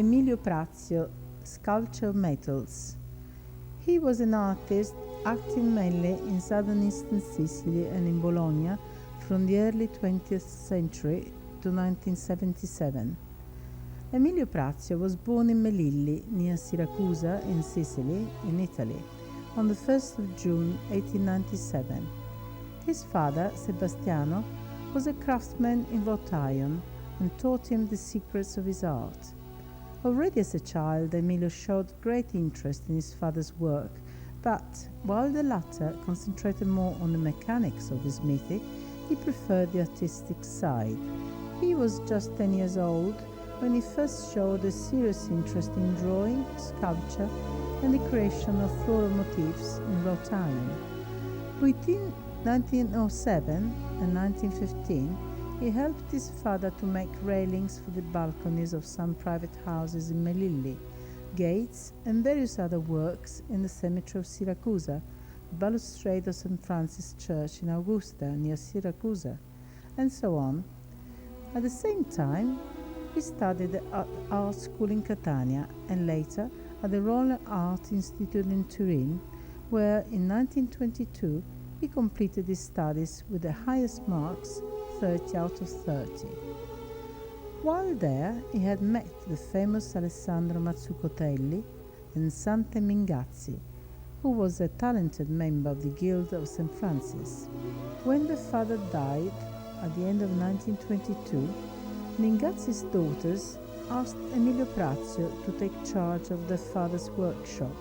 Emilio Prazio Sculptor metals. He was an artist acting mainly in southeastern Sicily and in Bologna from the early 20th century to 1977. Emilio Prazio was born in Melilli, near Siracusa in Sicily, in Italy, on the 1st of June 1897. His father, Sebastiano, was a craftsman in wrought iron and taught him the secrets of his art. Already as a child, Emilio showed great interest in his father's work, but while the latter concentrated more on the mechanics of the smithy, he preferred the artistic side. He was just 10 years old when he first showed a serious interest in drawing, sculpture, and the creation of floral motifs in wrought iron. Between 1907 and 1915, he helped his father to make railings for the balconies of some private houses in Melilli, gates, and various other works in the cemetery of Siracusa, the balustrade of St. Francis Church in Augusta, near Siracusa, and so on. At the same time, he studied at art school in Catania and later at the Royal Art Institute in Turin, where in 1922 he completed his studies with the highest marks, 30 out of 30. While there, he had met the famous Alessandro Mazzucotelli and Sante Mingazzi, who was a talented member of the Guild of St. Francis. When the father died at the end of 1922, Mingazzi's daughters asked Emilio Prazio to take charge of their father's workshop,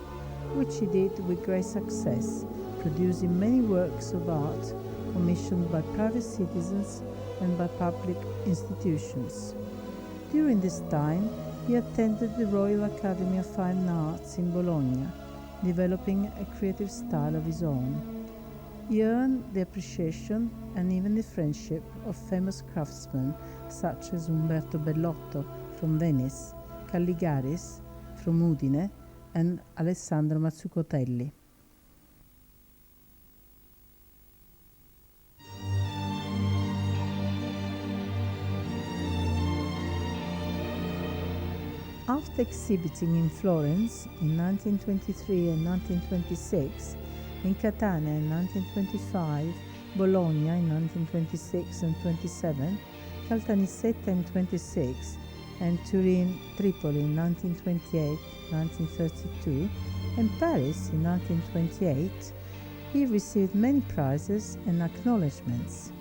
which he did with great success, producing many works of art commissioned by private citizens and by public institutions. During this time, he attended the Royal Academy of Fine Arts in Bologna, developing a creative style of his own. He earned the appreciation and even the friendship of famous craftsmen such as Umberto Bellotto from Venice, Calligaris from Udine, and Alessandro Mazzucotelli. After exhibiting in Florence in 1923 and 1926, in Catania in 1925, Bologna in 1926 and 27, Caltanissetta in 26, and Turin, Tripoli in 1928, 1932, and Paris in 1928, he received many prizes and acknowledgements.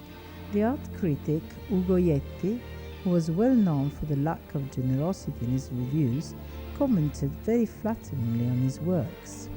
The art critic Ugo Yetti, who was well known for the lack of generosity in his reviews, commented very flatteringly on his works.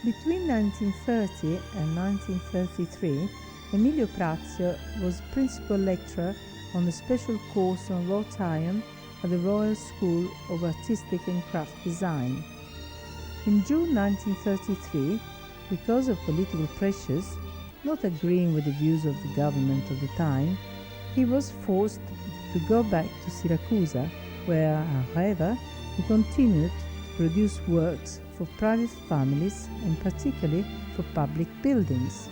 Between 1930 and 1933, Emilio Prazio was principal lecturer on the special course on wrought iron at the Royal School of Artistic and Craft Design. In June 1933, because of political pressures, not agreeing with the views of the government of the time, he was forced to go back to Siracusa, where, however, he continued to produce works for private families and particularly for public buildings.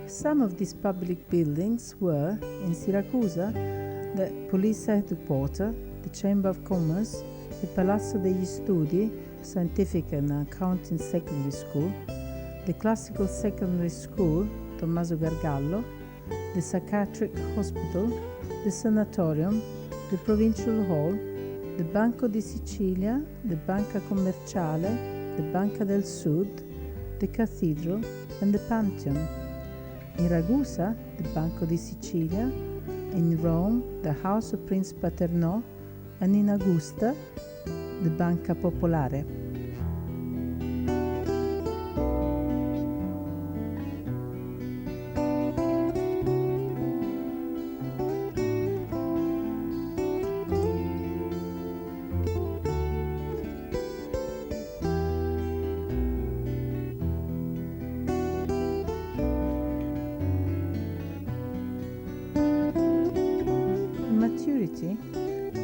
Some of these public buildings were, in Siracusa, the Police Headquarters, the Chamber of Commerce, the Palazzo degli Studi, Scientific and Accounting Secondary School, the Classical Secondary School, Tommaso Gargallo, the Psychiatric Hospital, the Sanatorium, the Provincial Hall, the Banco di Sicilia, the Banca Commerciale, the Banca del Sud, the Cathedral, and the Pantheon. In Ragusa, the Banco di Sicilia, in Rome, the House of Prince Paternò, and in Augusta, the Banca Popolare.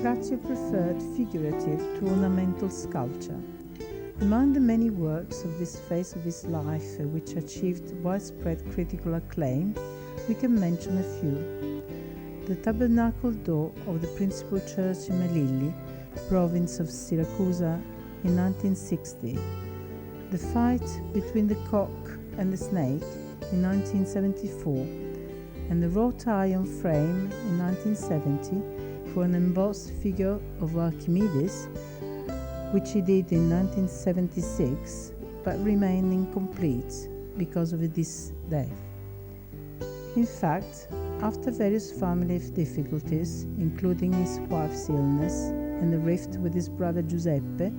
Prazio preferred figurative to ornamental sculpture. Among the many works of this phase of his life which achieved widespread critical acclaim, we can mention a few. The tabernacle door of the principal church in Melilli, province of Siracusa, in 1960. The fight between the cock and the snake in 1974, and the wrought iron frame in 1970 for an embossed figure of Archimedes, which he did in 1976, but remained incomplete because of his death. In fact, after various family difficulties, including his wife's illness and the rift with his brother Giuseppe,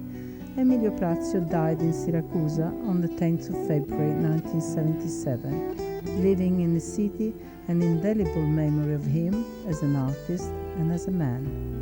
Emilio Prazio died in Siracusa on the 10th of February 1977, leaving in the city an indelible memory of him as an artist and as a man.